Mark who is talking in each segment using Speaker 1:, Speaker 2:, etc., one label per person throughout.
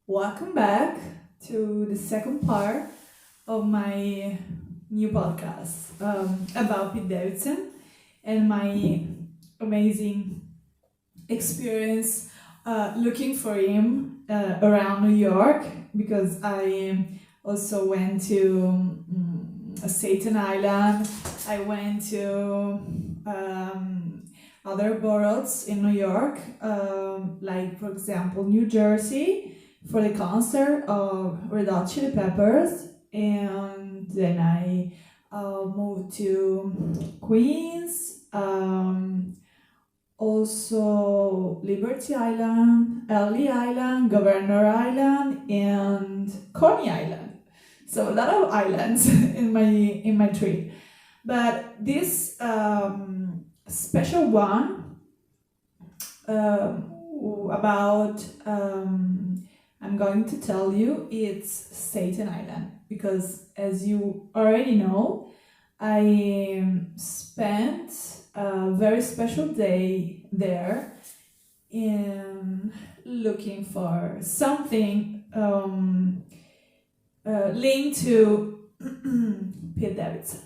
Speaker 1: Welcome back to the second part of my new podcast about Pete Davidson and my amazing experience looking for him around New York, because I also went to Staten Island. I went to other boroughs in New York, like for example New Jersey, for the concert of Red Hot Chili Peppers, and then I moved to Queens, also Liberty Island, Ellie Island, Governor Island, and Coney Island. So a lot of islands in my trip, but this special one about I'm going to tell you, it's Staten Island, because as you already know, I spent a very special day there in looking for something linked to Pete Davidson.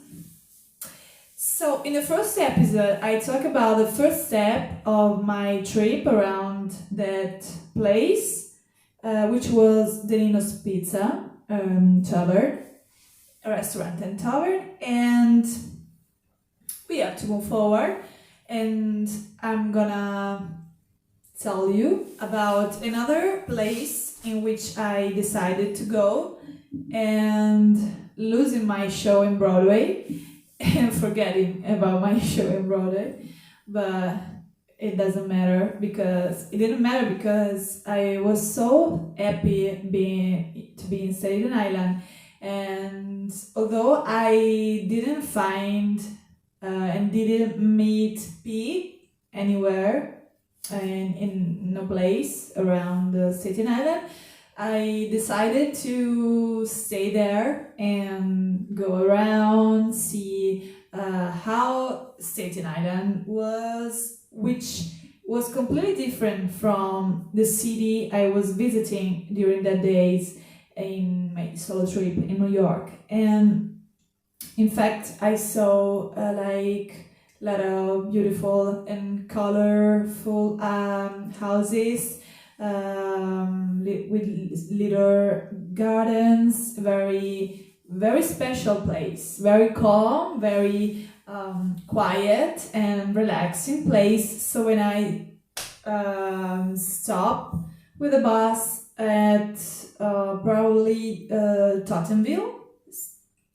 Speaker 1: So in the first episode, I talk about the first step of my trip around that place, which was Danino's Pizza Tavern, a restaurant and tavern, and we have to move forward, and I'm gonna tell you about another place in which I decided to go and losing my show in Broadway and forgetting about my show in Broadway, but it didn't matter because I was so happy to be in Staten Island. And although I didn't find and didn't meet Pete anywhere in no place around Staten Island, I decided to stay there and go around, see how Staten Island was, which was completely different from the city I was visiting during that days in my solo trip in New York. And in fact, I saw a lot of beautiful and colorful houses with little gardens, very special place, very calm, very quiet and relaxing place. So when I stopped with the bus at probably Tottenville,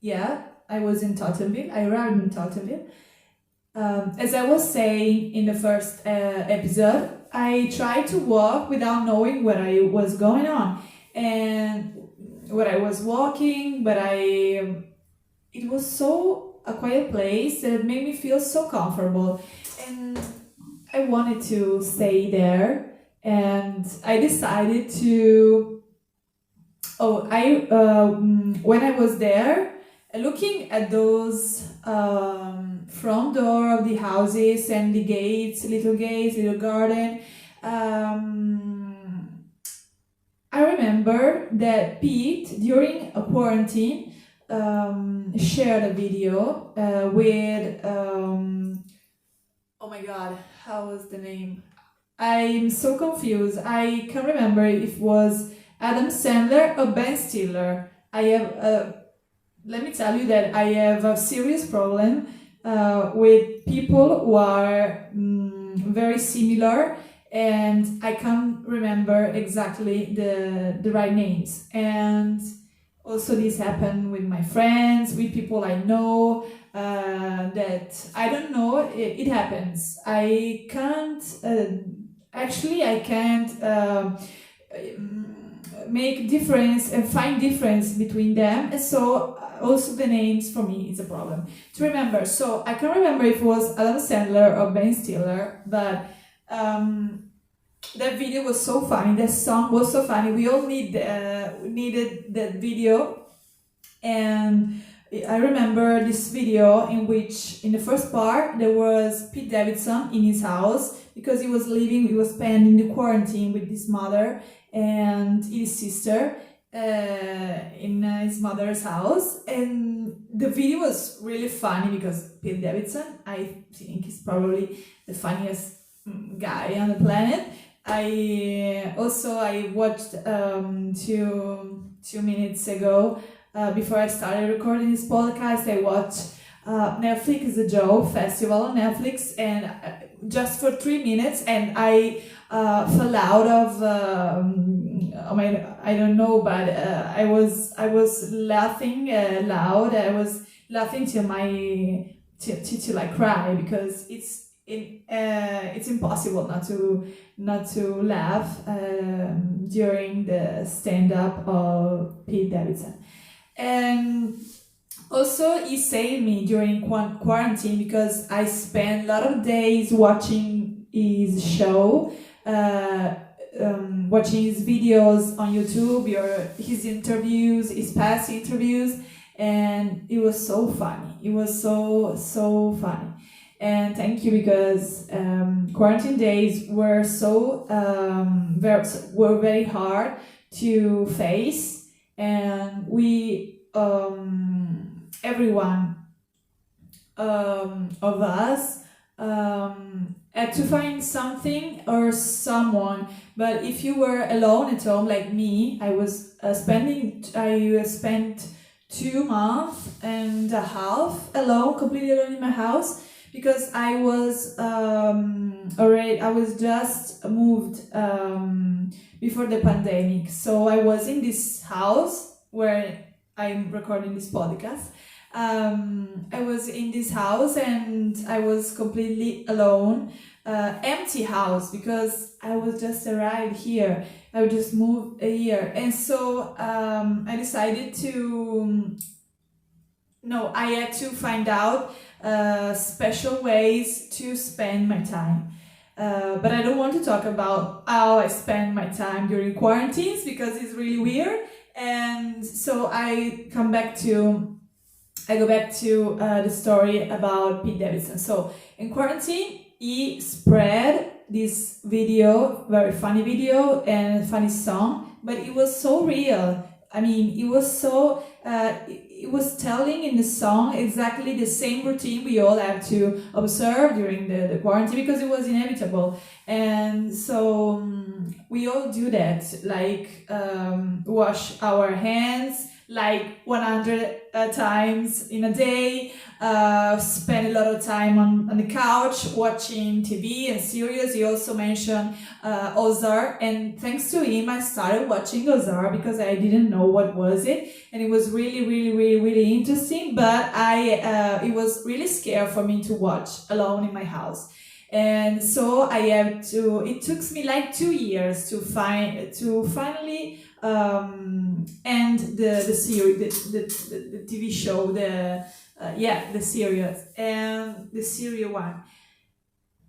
Speaker 1: yeah, I was in Tottenville, I arrived in Tottenville. As I was saying in the first episode, I tried to walk without knowing what I was going on and what I was walking, but it was so a quiet place that it made me feel so comfortable, and I wanted to stay there. And I decided to. When I was there, looking at those front door of the houses and the gates, little garden, I remember that Pete, during a quarantine, shared a video with oh my god, how was the name? I'm so confused. I can't remember if it was Adam Sandler or Ben Stiller. I have let me tell you that I have a serious problem with people who are very similar, and I can't remember exactly the right names. And also this happened with my friends, with people I know, that I don't know, it happens. I can't make difference and find difference between them, and so also the names for me is a problem to remember. So I can't remember if it was Adam Sandler or Ben Stiller, but that video was so funny, that song was so funny. We all needed that video. And I remember this video in which in the first part there was Pete Davidson in his house, because he was spending the quarantine with his mother, and his sister in his mother's house, and the video was really funny because Pete Davidson, I think, is probably the funniest guy on the planet. I watched 2 minutes ago, before I started recording this podcast, I watched Netflix is a Joe festival on Netflix, and just for 3 minutes, and I fell out of I don't know, but I was laughing loud. I was laughing till I cry, because it's impossible not to laugh during the stand-up of Pete Davidson. And also, he saved me during quarantine, because I spent a lot of days watching his show, watching his videos on YouTube, or his interviews, his past interviews, and it was so funny. It was so funny. And thank you, because quarantine days were were very hard to face, and we everyone of us had to find something or someone. But if you were alone at home like me, I spent 2 months and a half alone, completely alone in my house, because I was just moved before the pandemic. So I was in this house where I'm recording this podcast. I was in this house and I was completely alone, empty house, because I was just arrived here. I just moved here, and so I decided I had to find out special ways to spend my time. But I don't want to talk about how I spend my time during quarantines, because it's really weird. And so I go back to the story about Pete Davidson. So in quarantine, he spread this video, very funny video and funny song, but it was so real. I mean, it was telling in the song exactly the same routine we all have to observe during the quarantine, because it was inevitable. And so we all do that, like wash our hands like 100 times in a day, spend a lot of time on the couch watching TV and series. He also mentioned Ozark, and thanks to him I started watching Ozark, because I didn't know what was it, and it was really interesting, but it was really scary for me to watch alone in my house. And so it took me like 2 years to finally end the series, the TV show, the series, and the Syria one.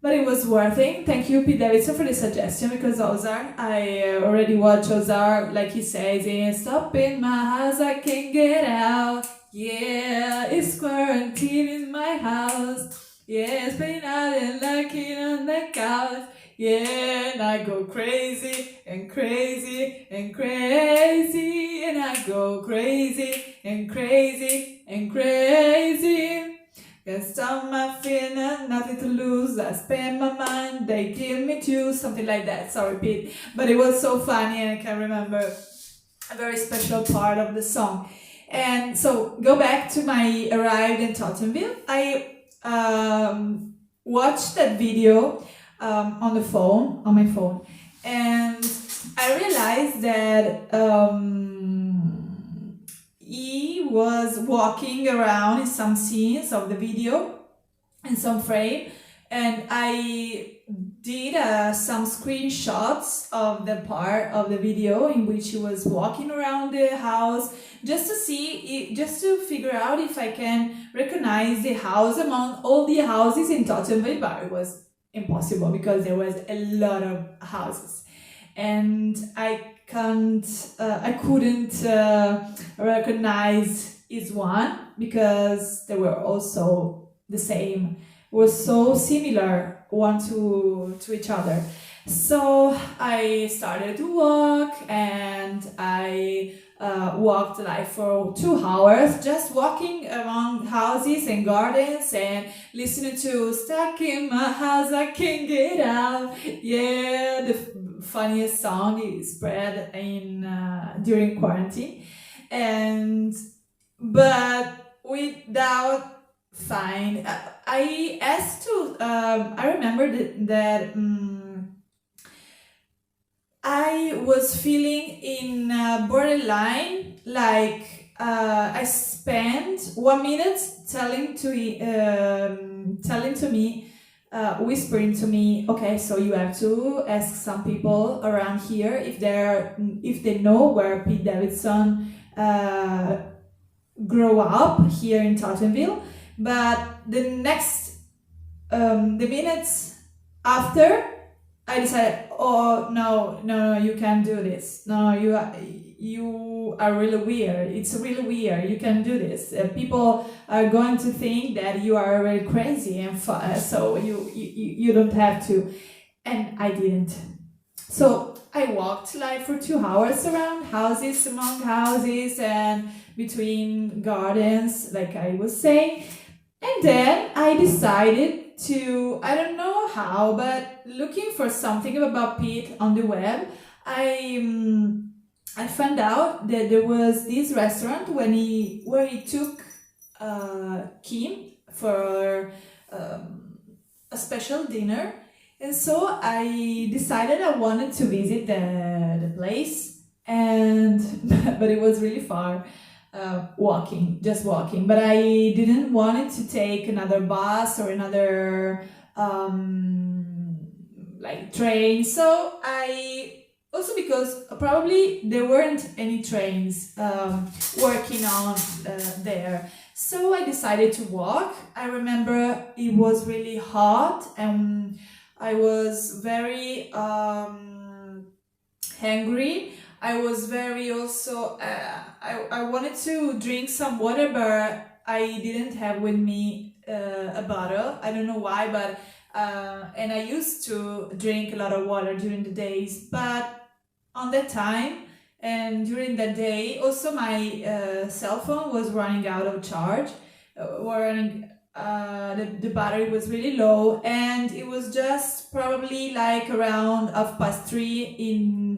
Speaker 1: But it was worth it. Thank you, Pete Davidson, for the suggestion, because Ozark, I already watched Ozark, like he says, stop in my house, I can't get out. Yeah, it's quarantine in my house. Yeah, spending out and lurking on the couch. Yeah, and I go crazy and crazy and crazy, and I go crazy and crazy and crazy. Can't stop my feeling, nothing to lose. I spend my mind, they give me two, something like that. Sorry, Pete, but it was so funny, and I can remember a very special part of the song. And so, go back to my arrived in Tottenville. I watched that video on my phone, and I realized that he was walking around in some scenes of the video, in some frame, and I did some screenshots of the part of the video in which he was walking around the house, just to figure out if I can recognize the house among all the houses in Tottenville, but it was impossible because there was a lot of houses, and I couldn't recognize each one because they were also the same, were so similar one to each other. So I started to walk, and I walked like for 2 hours, just walking around houses and gardens and listening to "Stuck in My House, I Can't Get Out." Yeah, the funniest song is spread in during quarantine, and but without find. I asked to. I remember that. I was feeling in borderline, like I spent 1 minute telling to me, whispering to me, okay, so you have to ask some people around here if they know where Pete Davidson grew up here in Tottenville. But the minutes after, I decided, oh no, you can't do this. No, you are really weird. It's really weird. You can't do this. People are going to think that you are really crazy, and so you don't have to. And I didn't. So I walked like for 2 hours around houses, among houses, and between gardens, like I was saying. And then I decided to, I don't know how, but looking for something about Pete on the web, I found out that there was this restaurant where he took Kim for a special dinner. And so I decided I wanted to visit the place, and but it was really far. Just walking, but I didn't want it to take another bus or another like train. So I also, because probably there weren't any trains working on there, so I decided to walk. I remember it was really hot, and I was very hungry. I was very also, I wanted to drink some water, but I didn't have with me a bottle. I don't know why, but, and I used to drink a lot of water during the days, but on that time and during that day, also my cell phone was running out of charge, the battery was really low, and it was just probably like around 3:30 in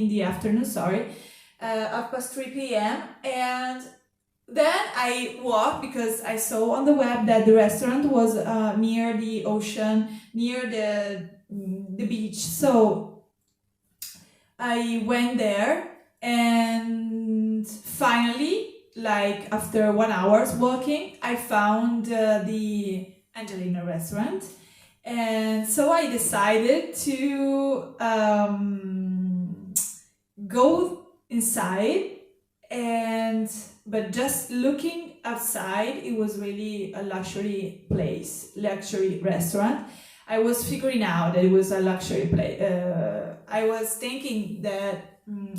Speaker 1: the afternoon, 3:30 p.m. And then I walked, because I saw on the web that the restaurant was near the ocean, near the beach. So I went there, and finally, like after 1 hour walking, I found the Angelina restaurant. And so I decided to go inside, but just looking outside, it was really a luxury restaurant. I was figuring out that it was a luxury place. I was thinking that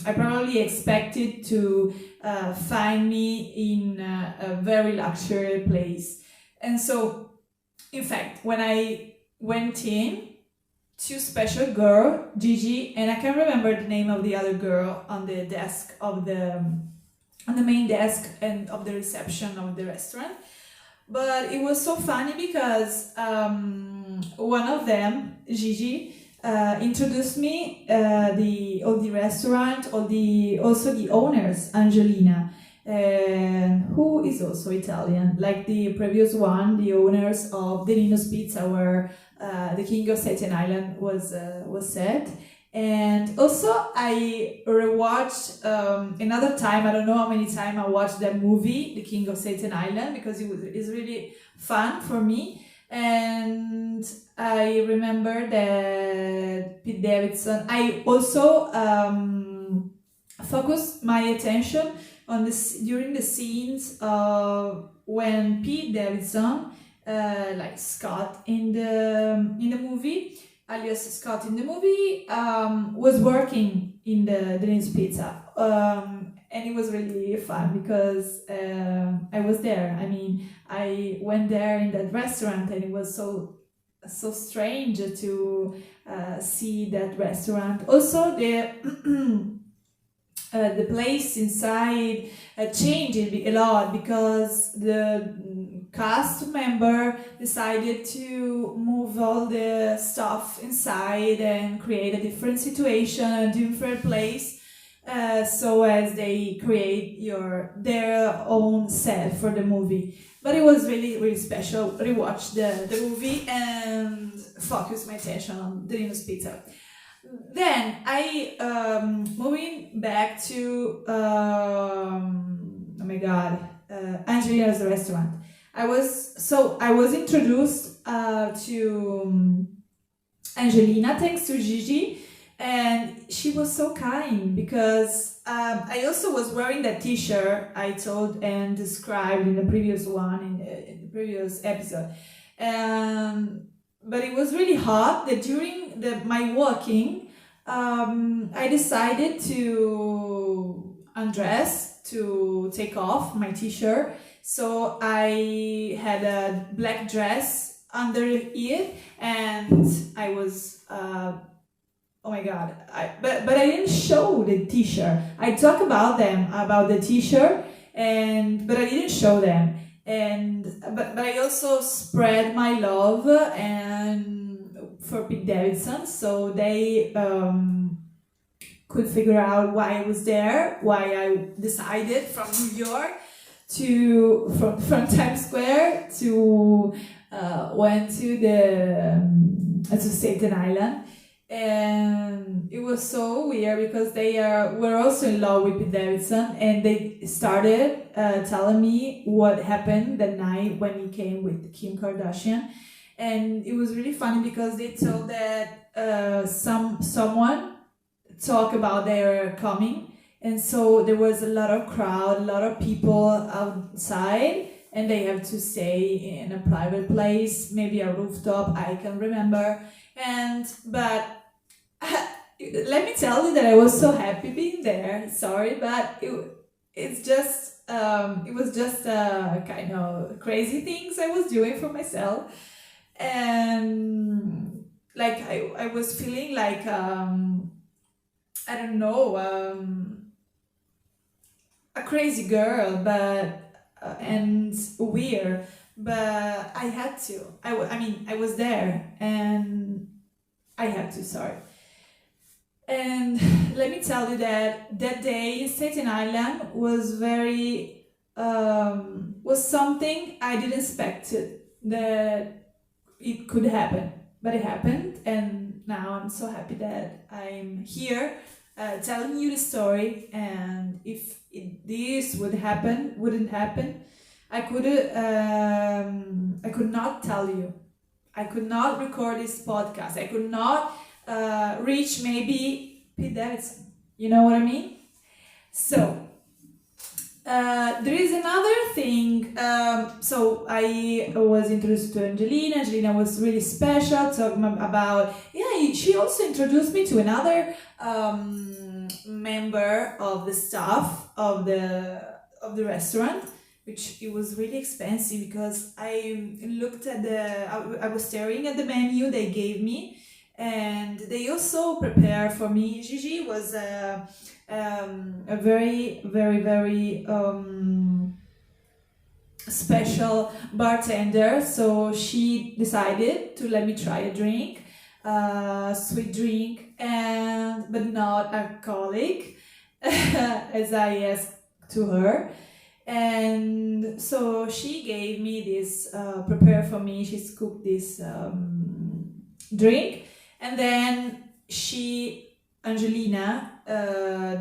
Speaker 1: I probably expected to find me in a very luxury place. And so, in fact, when I went in, two special girl, Gigi, and I can't remember the name of the other girl on the desk of on the main desk and of the reception of the restaurant. But it was so funny because one of them, Gigi, introduced me the restaurant, also the owners, Angelina, who is also Italian, like the previous one, the owners of the Nino's Pizza, where the King of Staten Island was set. And also I rewatched another time, I don't know how many times I watched that movie, The King of Staten Island, because it's really fun for me. And I remember that Pete Davidson, I also focused my attention on during the scenes when Pete Davidson, like Scott in the movie, alias Scott in the movie, was working in the Dennis Pizza. And it was really fun because I was there. I mean, I went there in that restaurant, and it was so so strange to see that restaurant. Also, the place inside changed a lot because the cast member decided to move all the stuff inside and create a different situation, a different place, so as they create their own set for the movie. But it was really, really special. Rewatch the movie and focus my attention on Drino's Pizza. Then moving back to oh my god, Angelina's restaurant. I was introduced to Angelina thanks to Gigi, and she was so kind because I also was wearing that T-shirt I told and described in the previous one in the previous episode. But it was really hot that during my walking, I decided to undress, to take off my T-shirt. So I had a black dress under it, and I was, oh my god, but I didn't show the T-shirt. I talk about the T-shirt, but I didn't show them. But I also spread my love for Pete Davidson, so they could figure out why I was there, why I decided from New York from Times Square to went to Staten Island. And it was so weird because they were also in love with Pete Davidson, and they started telling me what happened that night when he came with Kim Kardashian. And it was really funny because they told that someone talked about their coming, and so there was a lot of crowd, a lot of people outside, and they have to stay in a private place, maybe a rooftop, I can remember. But let me tell you that I was so happy being there. Sorry, but it was just kind of crazy things I was doing for myself, and like I was feeling like I don't know, a crazy girl, but and weird. But I had to. I was there, and I had to. Sorry. And let me tell you that day in Staten Island was was something I didn't expect that it could happen, but it happened, and now I'm so happy that I'm here telling you the story. And if this wouldn't happen, I could not tell you. I could not record this podcast. I could not reach maybe Pete Davidson. You know what I mean? So there is another thing. So I was introduced to Angelina. Angelina was really special. Talking about she also introduced me to another member of the staff of the restaurant, which it was really expensive because I looked at I was staring at the menu they gave me, and they also prepared for me. Gigi was a very, very, very special bartender, so she decided to let me try a drink, sweet drink, but not alcoholic, as I asked to her. And so she gave me this, prepared for me, she's cooked this drink, and then Angelina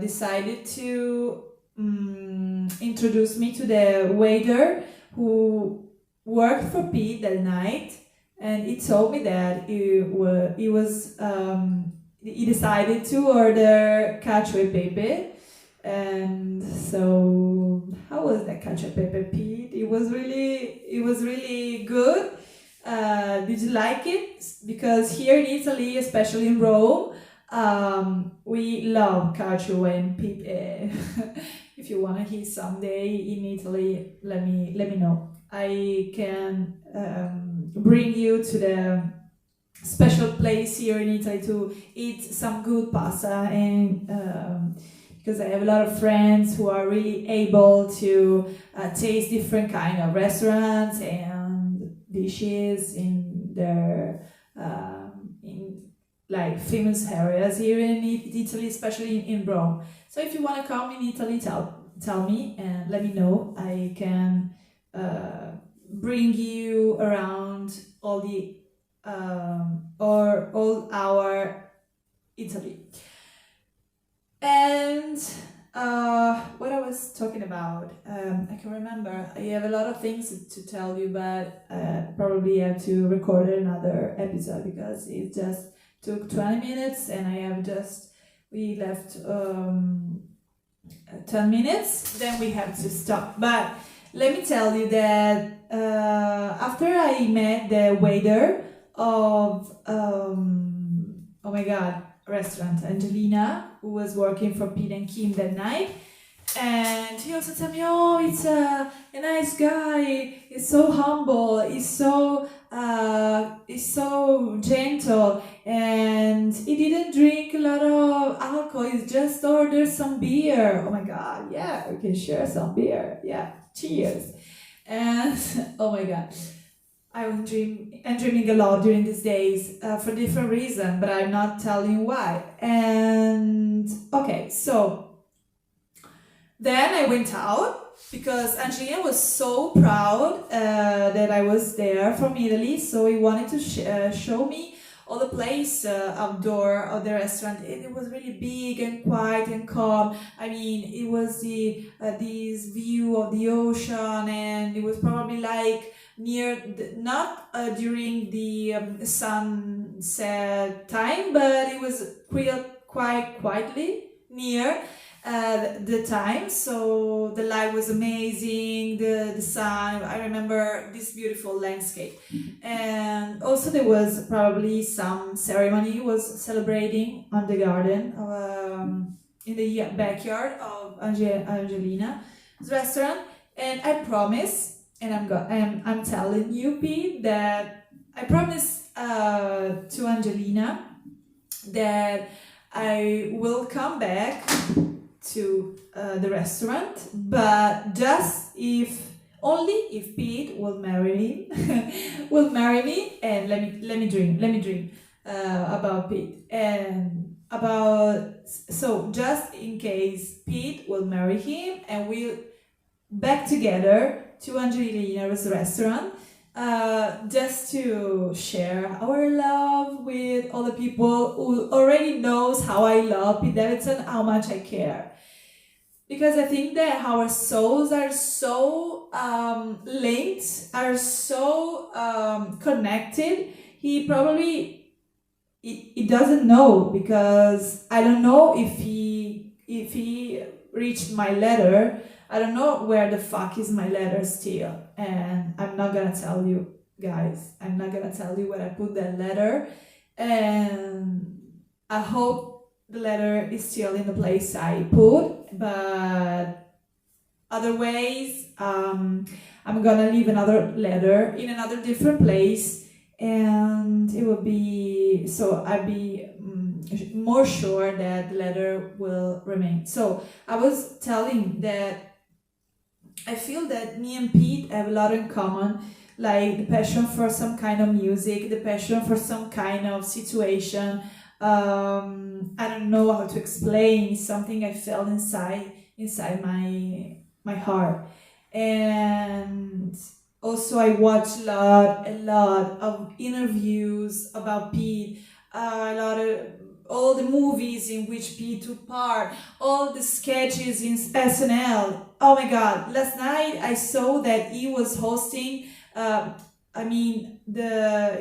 Speaker 1: decided to introduce me to the waiter who worked for Pete that night, and he told me that he decided to order cacio e pepe. And so, how was that cacio e pepe, Pete? It was really good. Did you like it? Because here in Italy, especially in Rome, we love cacio and pepe. If you want to eat someday in Italy, let me know. I can bring you to special place here in Italy to eat some good pasta, and because I have a lot of friends who are really able to taste different kind of restaurants and dishes in their in like famous areas here in Italy, especially in Rome. So if you want to come in Italy, tell me and let me know. I can bring you around all the or all our Italy. And what I was talking about, I can remember. I have a lot of things to tell you, but probably have to record another episode because it just took 20 minutes and we left 10 minutes, then we have to stop. But let me tell you that after I met the waiter of oh my god, restaurant Angelina, who was working for Pete and Kim that night, and he also told me, oh, it's a nice guy, he's so humble, he's so gentle, and he didn't drink a lot of alcohol, he just ordered some beer. Oh my god, yeah, we can share some beer, yeah, cheers. And oh my god, I'm dreaming a lot during these days for different reasons, but I'm not telling you why. And okay, so then I went out because Angelina was so proud that I was there from Italy, so he wanted to show me all the place outdoor of the restaurant. It was really big and quiet and calm. I mean, it was this view of the ocean, and it was probably like near not during the sunset time, but it was quite quietly near the time. So the light was amazing, the sun. I remember this beautiful landscape, and also there was probably some ceremony. He was celebrating on the garden in the backyard of Angelina's restaurant, and I promise. And I'm telling you, Pete, that I promised to Angelina that I will come back to the restaurant, but just only if Pete will marry me, and let me dream about Pete, and so just in case Pete will marry him and we'll back together to Angelina's restaurant, just to share our love with all the people who already knows how I love Pete Davidson, how much I care. Because I think that our souls are so linked, are so connected. He probably he doesn't know, because I don't know if he reached my letter. I don't know where the fuck is my letter still, and I'm not gonna tell you, guys. I'm not gonna tell you where I put that letter, and I hope the letter is still in the place I put, but otherwise, I'm gonna leave another letter in another different place, and it will be, so I'll be more sure that the letter will remain. So I was telling that I feel that me and Pete have a lot in common, like the passion for some kind of music, the passion for some kind of situation. I don't know how to explain, something I felt inside my heart. And also I watched a lot of interviews about Pete, all the movies in which Pete took part, all the sketches in SNL. Oh my god, last night I saw that he was hosting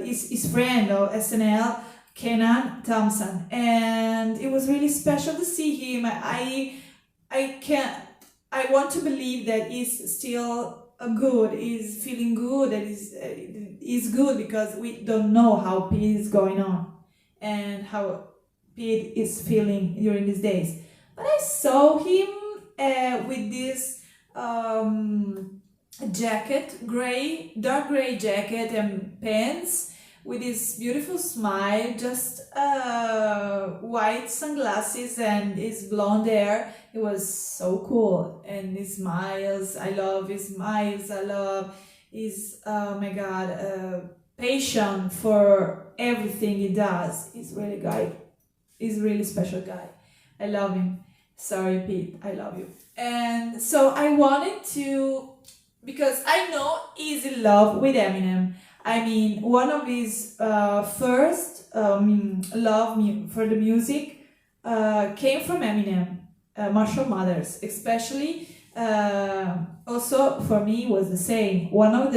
Speaker 1: his friend of SNL, Kenan Thompson, and it was really special to see him. I want to believe that he's still good, he's feeling good, that he's good, because we don't know how Pete is going on and how Pete is feeling during these days. But I saw him with this jacket, dark gray jacket and pants with his beautiful smile, just white sunglasses and his blonde hair. It was so cool. And his smiles, I love his smiles. I love his, oh my God, passion for everything he does. He's really special guy. I love him. Sorry, Pete, I love you. And so I wanted to, because I know he's in love with Eminem. I mean, one of his first love for the music came from Eminem, Marshall Mathers, especially. Also for me was the same. One of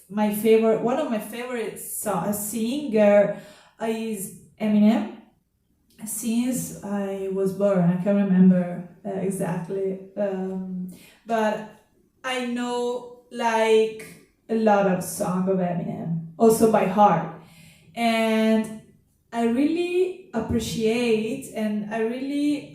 Speaker 1: my favorite singer is Eminem. Since I was born, I can't remember exactly, but I know like a lot of songs of Eminem, also by heart, and I really appreciate, and I really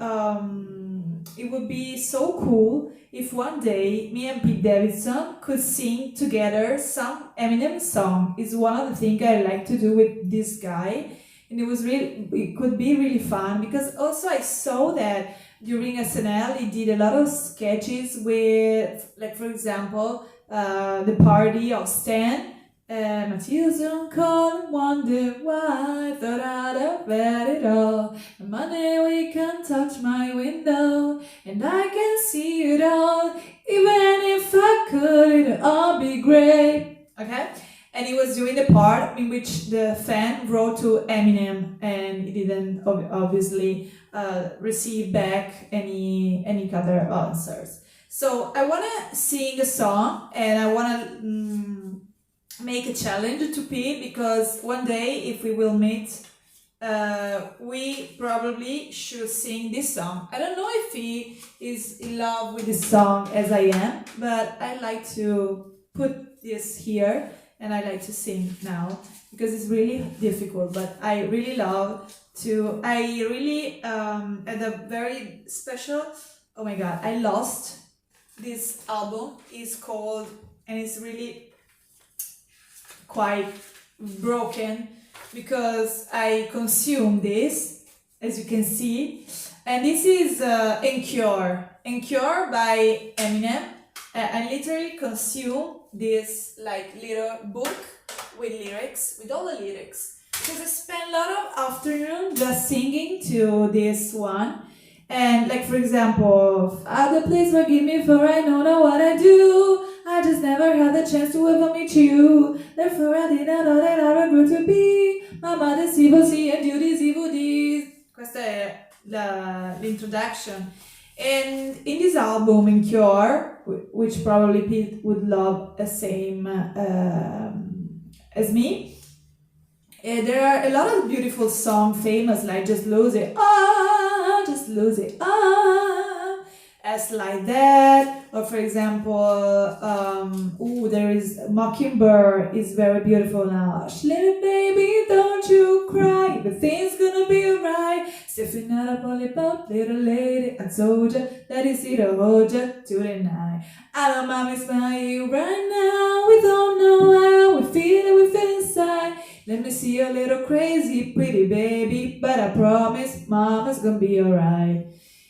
Speaker 1: it would be so cool if one day me and Pete Davidson could sing together some Eminem song. Is one of the things I like to do with this guy. And it could be really fun, because also I saw that during SNL he did a lot of sketches with, like, for example, the party of Stan. My tears don't call and wonder why I thought I'd have had it all. And Monday we can touch my window and I can see it all. Even if I could, it'd all be great. Okay? And he was doing the part in which the fan wrote to Eminem, and he didn't obviously receive back any other answers. So I want to sing a song, and I want to make a challenge to Pete, because one day if we will meet, we probably should sing this song. I don't know if he is in love with this song as I am, but I like to put this here. And I like to sing now because it's really difficult, but I really love to. I really at a very special. Oh my God! I lost this album. It's called, and it's really quite broken because I consumed this, as you can see, and this is Encore by Eminem. I literally consume this like little book with lyrics, with all the lyrics, because I spent a lot of afternoon just singing to this one. And like, for example, other place forgive me for I don't know what I do. I just never had the chance to ever meet you. Therefore I did not know that I grew to be. My mother's evil see and duties evil deeds. Questa è l'introduction. And in this album, in Cure, which probably Pete would love the same as me, there are a lot of beautiful songs famous, like Just Lose It, Just Lose It, as like that. Or for example, there is Mockingbird is very beautiful now. Hush, little baby, don't you cry, everything's gonna be alright. Stepping out of lollipop, little lady, I told ya that it's here to hold ya to the night. I don't mind me smiling you right now. We don't know how we feel inside. Let me see a little crazy, pretty baby, but I promise mama's gonna be alright.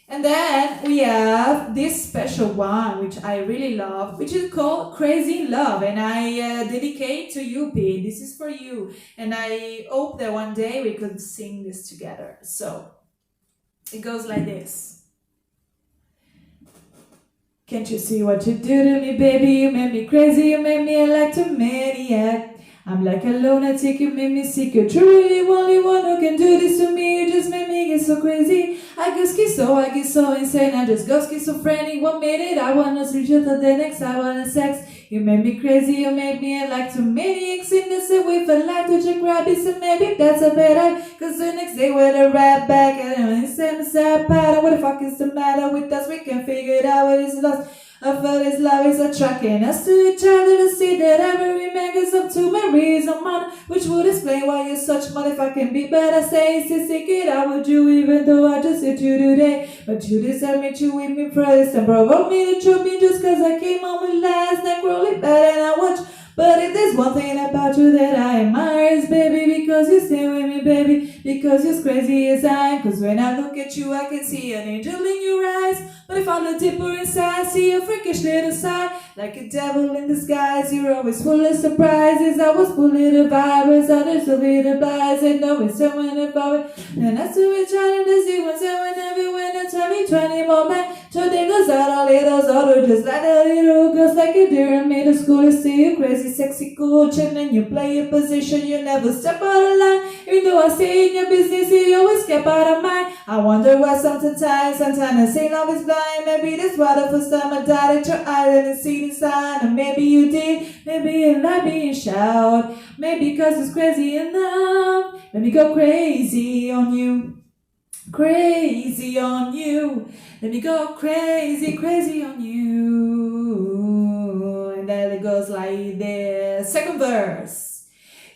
Speaker 1: And then we have this special one, which I really love, which is called Crazy in Love. And I dedicate to you, Pete. This is for you. And I hope that one day we could sing this together. So it goes like this. Can't you see what you do to me, baby? You make me crazy, you make me like a maniac. I'm like a lunatic, you made me sick. You're truly the only one who can do this to me. You just made me get so crazy. I get so insane. I just go schizophrenic. 1 minute I wanna switch it to the next I wanna sex. You made me crazy, you made me like too many ex in the same way for life to check rabbits, and maybe that's a better. Cause the next day we're the right back and the same sad pattern. What the fuck is the matter with us? We can figure it out what is lost. I felt his love is attracting us to each other to see that every man gets up to my reason, man, which would explain why you're such motherfucking beat. But I say it's to seek it out with you, even though I just hit you today. But you deserve me to with me first and provoke me to choke me just cause I came home with last night really bad and I watch But if there's one thing about you that I admire is, baby, because you stay with me, baby, because you're as crazy as I am. Cause when I look at you, I can see an angel in your eyes. But if I look deeper inside, see a freakish little side, like a devil in disguise. You're always full of surprises. I was full of virus, others a little blind. Said no, it's someone about it. And that's who we're trying to see what's someone everywhere. Now 20 more man. So they goes out a little sort just like a little girls, like a deer in middle school. You see you crazy, sexy, cool chin, and you play your position. You never step out of line. Even though I stay in your business, you always kept out of mine. I wonder why sometimes I say love is blind. Maybe that's why the first time I died at your eye, I didn't see the sign. And maybe you did, maybe you let me shout. Maybe cause it's crazy enough. Let me go crazy on you. Crazy on you. Let me go crazy, crazy on you. And then it goes like this. Second verse.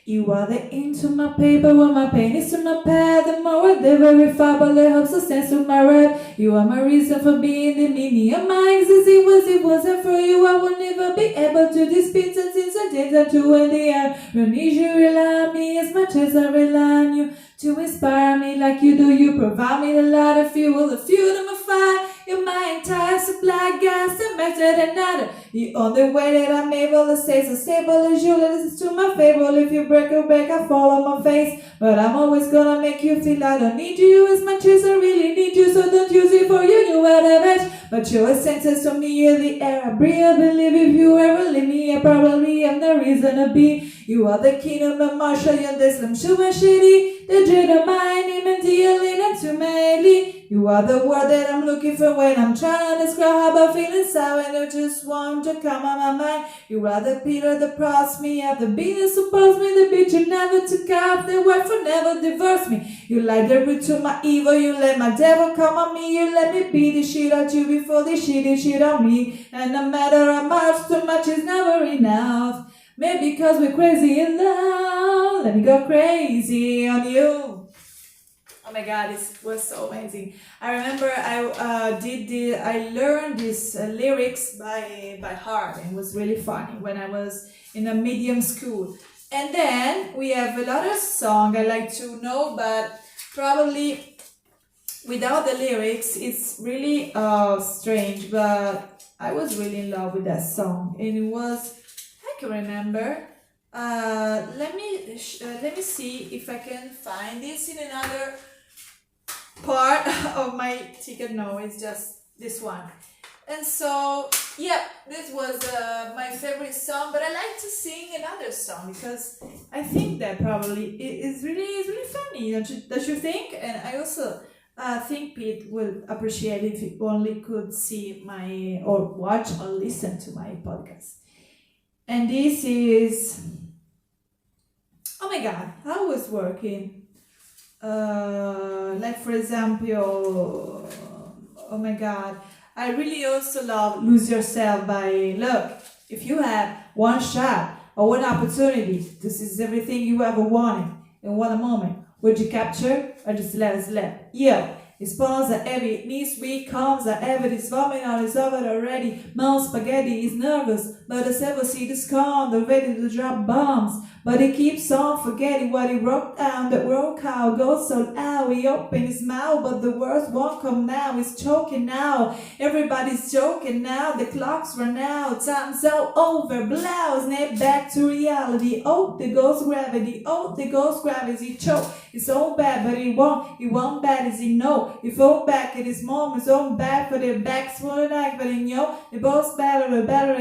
Speaker 1: You are the ink to my paper, when my pain is to my pad. The more I verify, but it helps to stand to my rap. You are my reason for being the meaning of my existence. It wasn't for you, I would never be able to dispute. And since I did that to in the air, you need you rely on me as much as I rely on you. To inspire me like you do, you provide me the light of fuel, the fuel to my fire. You're my entire supply, gas, the method and nada. The only way that I'm able to stay so stable as you. This is to my favor. If you break a break, I fall on my face. But I'm always gonna make you feel I don't need you as much as I really need you. So don't use it for you out of it. But you're a sentence to me in the air. I breathe, I believe if you ever leave me, I probably have no reason to be. You are the king of my marshal, you're the slim sugar shitty. The dread of mine, even dealing and to madly. You are the word that I'm looking for when I'm trying to describe how I feel inside when I just want to come on my mind. You are the Peter that props me up, the beat that supports me, the bitch you never took off, the wife who never divorced me. You like the root to my evil, you let my devil come on me, you let me beat the shit out you before they shit on me. And no matter how much, too much is never enough. Maybe because we're crazy in love, let me go crazy on you. Oh my God, it was so amazing. I remember I learned these lyrics by heart, and it was really funny when I was in a medium school. And then we have another song I like to know, but probably without the lyrics, it's really strange, but I was really in love with that song, and it was, I can remember. Let me see if I can find this in another part of my ticket. No, it's just this one. And so yeah, this was my favorite song, but I like to sing another song because I think that probably it is really funny, don't you think? And I also think Pete will appreciate it if he only could see my or watch or listen to my podcast. And this is, oh my God, how was working? Like for example, oh my God, I really also love Lose Yourself by, look, if you have one shot or one opportunity, this is everything you ever wanted in one moment. Would you capture or just let it slip? Yeah. His palms are heavy, knees weak, calms are heavy, his vomit on his oven already. Mouth spaghetti, he's nervous, but does ever see this calm, they're ready to drop bombs. But he keeps on forgetting what he wrote down. The roll call goes so loud, he opened his mouth, but the words won't come now. He's choking now, everybody's joking now. The clock's run out, time's all over. Blow, snap back to reality. Oh, there goes gravity. Oh, there goes gravity. He choke. It's all bad, but he won't bad as he know. He fall back at his moments, own back for their backs for the night, but in yo, they both battle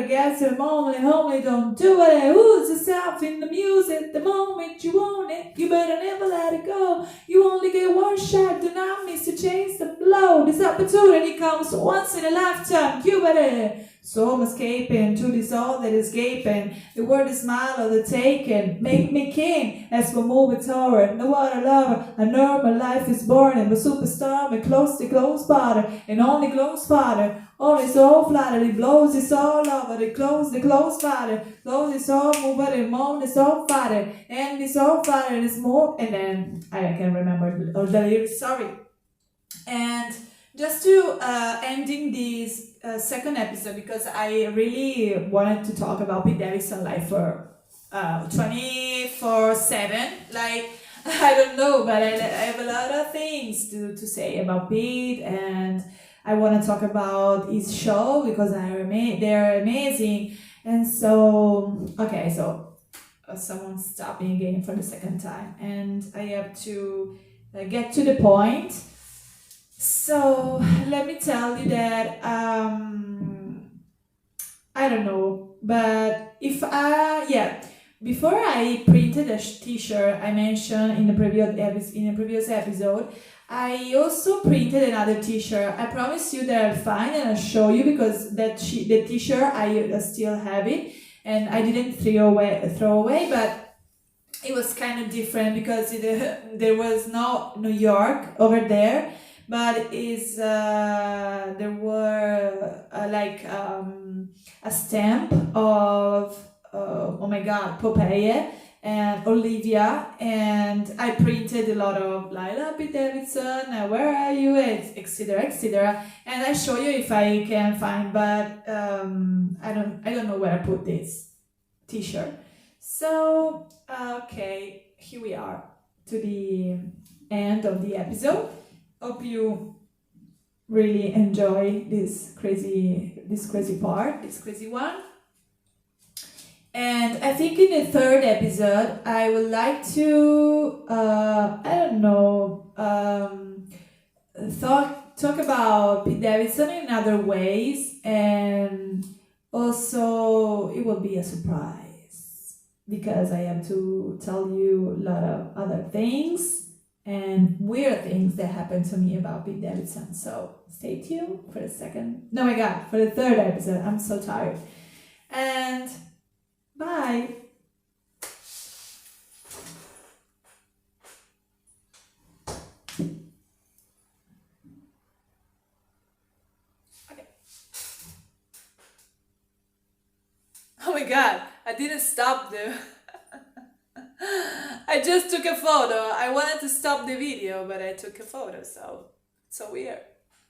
Speaker 1: against the moment, homely, don't do it. Who's yourself in the music? The moment you want it, you better never let it go. You only get one shot, do not miss to change the flow. This opportunity comes once in a lifetime, you better. So I'm escaping to this all that is gaping. The word is smile or the taken. Make me king as we move it toward. No other lover. I know my life is boring. I'm a superstar. Me close the glow spotter. And only glow spotter. Only so flattered. It blows it's all over. The close spotter. Close it's all move it. The moan is all flattered. And it's all flattered. It's more. And then I can remember the lyrics. Sorry. And just to ending this second episode, because I really wanted to talk about Pete Davidson life for 24/7. Like, I don't know, but I have a lot of things to say about Pete, and I want to talk about his show because they're amazing. And so, okay, so someone stopped me again for the second time, and I have to get to the point. So let me tell you that I don't know, but if before I printed a T-shirt I mentioned in the previous episode, I also printed another T-shirt. I promise you that I'll find and I'll show you because the T-shirt I still have it and I didn't throw away, but it was kind of different because there was no New York over there, but there were a stamp of oh my god, Popeye and Olivia, and I printed a lot of Lila, Pete Davidson, where are you, etc., etc. And I show you if I can find, but I don't know where I put this T-shirt. So okay, here we are to the end of the episode. Hope you really enjoy this crazy one. And I think in the third episode, I would like to, talk about Pete Davidson in other ways, and also it will be a surprise because I have to tell you a lot of other things and weird things that happened to me about Pete Davidson. So stay tuned for the for the third episode. I'm so tired. And bye. Okay. Oh my god, I didn't stop the... I just took a photo. I wanted to stop the video, but I took a photo, so weird.